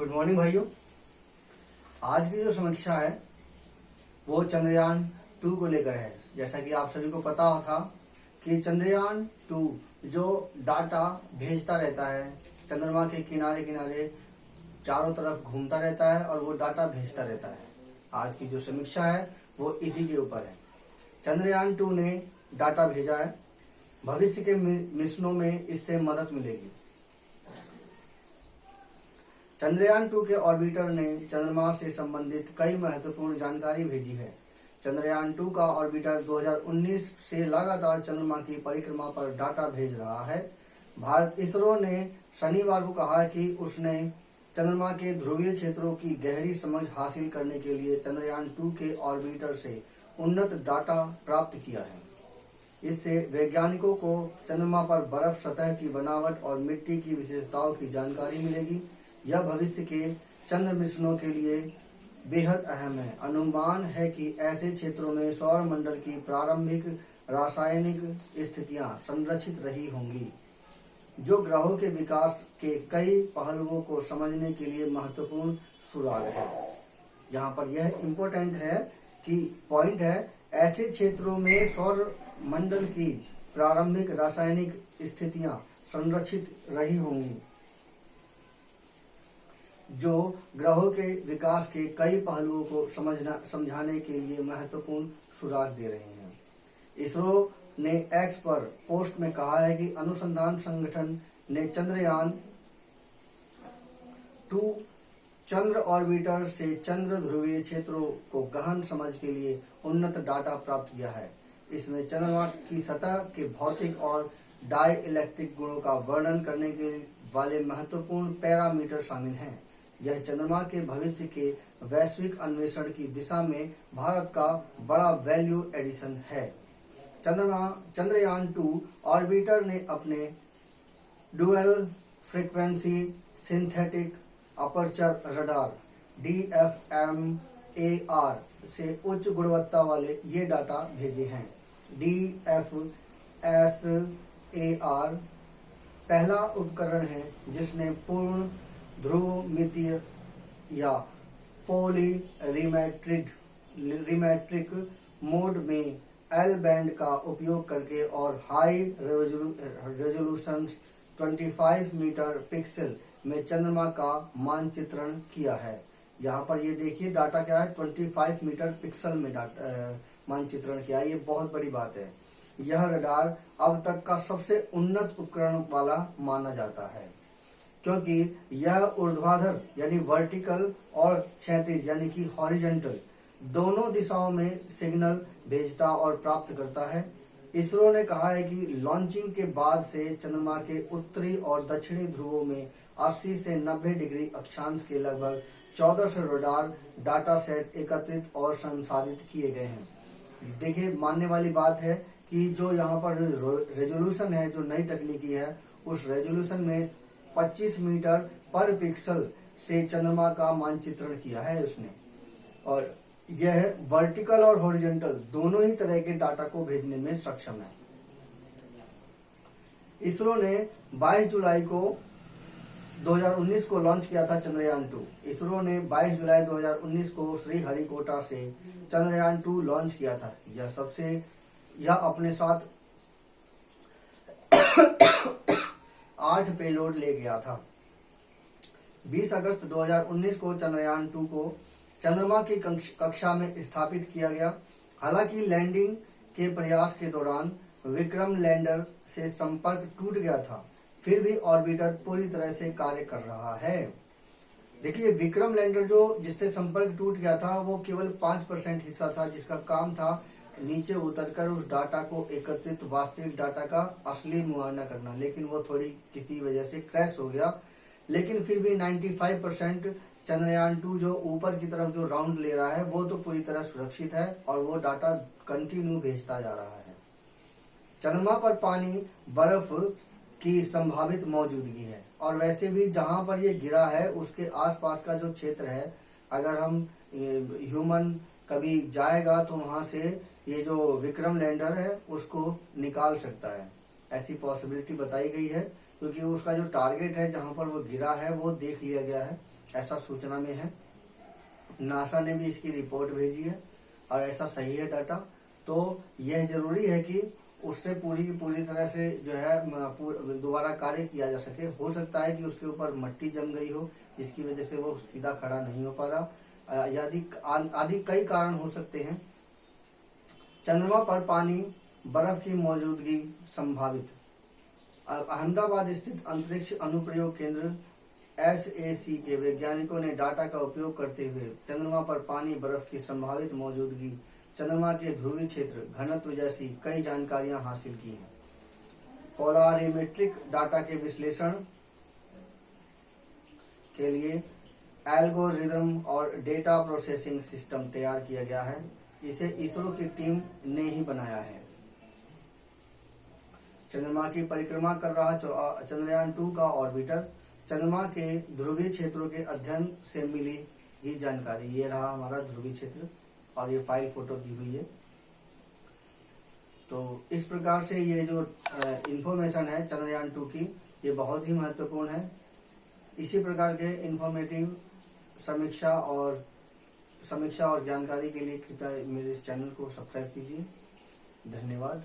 Good morning भाइयों। आज की जो समीक्षा है वो चंद्रयान 2 को लेकर है। जैसा कि आप सभी को पता था कि चंद्रयान 2 जो डाटा भेजता रहता है, चंद्रमा के किनारे किनारे चारों तरफ घूमता रहता है और वो डाटा भेजता रहता है। आज की जो समीक्षा है वो इसी के ऊपर है। चंद्रयान 2 ने डाटा भेजा है, भविष्य के मिशनों में इससे मदद मिलेगी। चंद्रयान 2 के ऑर्बिटर ने चंद्रमा से संबंधित कई महत्वपूर्ण जानकारी भेजी है। चंद्रयान 2 का ऑर्बिटर 2019 से लगातार चंद्रमा की परिक्रमा पर डाटा भेज रहा है। भारत इसरो ने शनिवार को कहा कि उसने चंद्रमा के ध्रुवीय क्षेत्रों की गहरी समझ हासिल करने के लिए चंद्रयान 2 के ऑर्बिटर से उन्नत डाटा प्राप्त किया है। इससे वैज्ञानिकों को चंद्रमा पर बर्फ सतह की बनावट और मिट्टी की विशेषताओं की जानकारी मिलेगी। यह भविष्य के चंद्र मिशनों के लिए बेहद अहम है। अनुमान है कि ऐसे क्षेत्रों में सौर मंडल की प्रारंभिक रासायनिक स्थितियां संरक्षित रही होंगी, जो ग्रहों के विकास के कई पहलुओं को समझने के लिए महत्वपूर्ण सुराग है। यहाँ पर यह इम्पोर्टेंट है कि पॉइंट है, ऐसे क्षेत्रों में सौर मंडल की प्रारंभिक रासायनिक स्थितियां संरक्षित रही होंगी, जो ग्रहों के विकास के कई पहलुओं को समझाने के लिए महत्वपूर्ण सुराग दे रहे हैं। इसरो ने एक्स पर पोस्ट में कहा है कि अनुसंधान संगठन ने चंद्रयान 2 चंद्र ऑर्बिटर से चंद्र ध्रुवीय क्षेत्रों को गहन समझ के लिए उन्नत डाटा प्राप्त किया है। इसमें चंद्रमा की सतह के भौतिक और डाइइलेक्ट्रिक गुणों का वर्णन करने के वाले महत्वपूर्ण पैरामीटर शामिल हैं। यह चंद्रमा के भविष्य के वैश्विक अन्वेषण की दिशा में भारत का बड़ा वैल्यू एडिशन है। चंद्रयान 2 ऑर्बिटर ने अपने dual frequency synthetic aperture radar DFMAR से उच्च गुणवत्ता वाले ये डाटा भेजे हैं। DFSAR पहला उपकरण है जिसने पूर्ण ध्रुवमितीय या पोलीरिमेट्रिक मोड में L बैंड का उपयोग करके और हाई रेजोल्यूशन 25 मीटर पिक्सल में चंद्रमा का मानचित्रण किया है। यहाँ पर ये देखिए डाटा क्या है, 25 मीटर पिक्सल में मानचित्रण किया है। ये बहुत बड़ी बात है। यह रडार अब तक का सबसे उन्नत उपकरण वाला माना जाता है, क्योंकि यह ऊर्ध्वाधर यानी वर्टिकल और क्षैतिज यानी कि हॉरिजॉन्टल दोनों दिशाओं में सिग्नल भेजता और प्राप्त करता है। इसरो ने कहा है कि लॉन्चिंग के बाद से चंद्रमा के उत्तरी और दक्षिणी ध्रुवों में 80 से 90 डिग्री अक्षांश के लगभग 1400 रडार डाटा सेट एकत्रित और संसाधित किए गए हैं। देखिए, मानने वाली बात है कि जो यहाँ पर रेजोल्यूशन है, जो नई तकनीकी है, उस रेजोल्यूशन में 25 मीटर पर पिक्सल से चंद्रमा का मानचित्रण किया है उसने, और यह वर्टिकल और हॉरिजॉन्टल दोनों ही तरह के डाटा को भेजने में सक्षम है। इसरो ने 22 जुलाई को 2019 को लॉन्च किया था चंद्रयान 2। इसरो ने 22 जुलाई 2019 को श्रीहरिकोटा से चंद्रयान 2 लॉन्च किया था। यह अपने साथ 8 पेलोड ले गया था। 20 अगस्त 2019 को चंद्रयान 2 को चंद्रमा की कक्षा में स्थापित किया गया। हालांकि लैंडिंग के प्रयास के दौरान विक्रम लैंडर से संपर्क टूट गया था, फिर भी ऑर्बिटर पूरी तरह से कार्य कर रहा है। देखिए, विक्रम लैंडर जिससे संपर्क टूट गया था वो केवल 5% हिस्सा था, जिसका काम था नीचे उतरकर उस डाटा को एकत्रित वास्तविक डाटा का असली मुआयना करना, लेकिन वो थोड़ी किसी वजह से क्रैश हो गया। लेकिन फिर भी 95% चंद्रयान 2 जो ऊपर की तरफ जो राउंड ले रहा है वो तो पूरी तरह सुरक्षित है और वो डाटा कंटिन्यू भेजता जा रहा है। चंद्रमा पर पानी, बर्फ की संभावित मौजूदगी है, और वैसे भी जहां पर ये गिरा है उसके आसपास का जो क्षेत्र है, अगर हम ह्यूमन कभी जाएगा तो वहां से ये जो विक्रम लैंडर है उसको निकाल सकता है। ऐसी पॉसिबिलिटी बताई गई है, क्योंकि उसका जो टारगेट है जहां पर वो गिरा है वो देख लिया गया है ऐसा सूचना में है। नासा ने भी इसकी रिपोर्ट भेजी है और ऐसा सही है डाटा। तो यह जरूरी है कि उससे पूरी तरह से जो है दोबारा कार्य किया जा सके। हो सकता है कि उसके ऊपर मट्टी जम गई हो, जिसकी वजह से वो सीधा खड़ा नहीं हो पा रहा, आदि कई कारण हो सकते हैं। चंद्रमा पर पानी बर्फ की मौजूदगी संभावित। अहमदाबाद स्थित अंतरिक्ष अनुप्रयोग केंद्र SAC के वैज्ञानिकों ने डाटा का उपयोग करते हुए चंद्रमा पर पानी बर्फ की संभावित मौजूदगी, चंद्रमा के ध्रुवीय क्षेत्र, घनत्व जैसी कई जानकारियां हासिल की हैं। पोलारिमेट्रिक डाटा के विश्लेषण के लिए एल्गोरिदम और डेटा प्रोसेसिंग सिस्टम तैयार किया गया है। इसे इसरो की टीम ने ही बनाया है। चंद्रमा की परिक्रमा कर रहा चंद्रयान 2 का ऑर्बिटर चंद्रमा के ध्रुवीय क्षेत्रों के अध्ययन से मिली ये जानकारी। ये रहा हमारा ध्रुवीय क्षेत्र और ये फाइल फोटो दी हुई है। तो इस प्रकार से ये जो इंफॉर्मेशन है चंद्रयान 2 की, ये बहुत ही महत्वपूर्ण है। इसी प्रकार के इंफॉर्मेटिव समीक्षा और जानकारी के लिए कृपया मेरे इस चैनल को सब्सक्राइब कीजिए। धन्यवाद।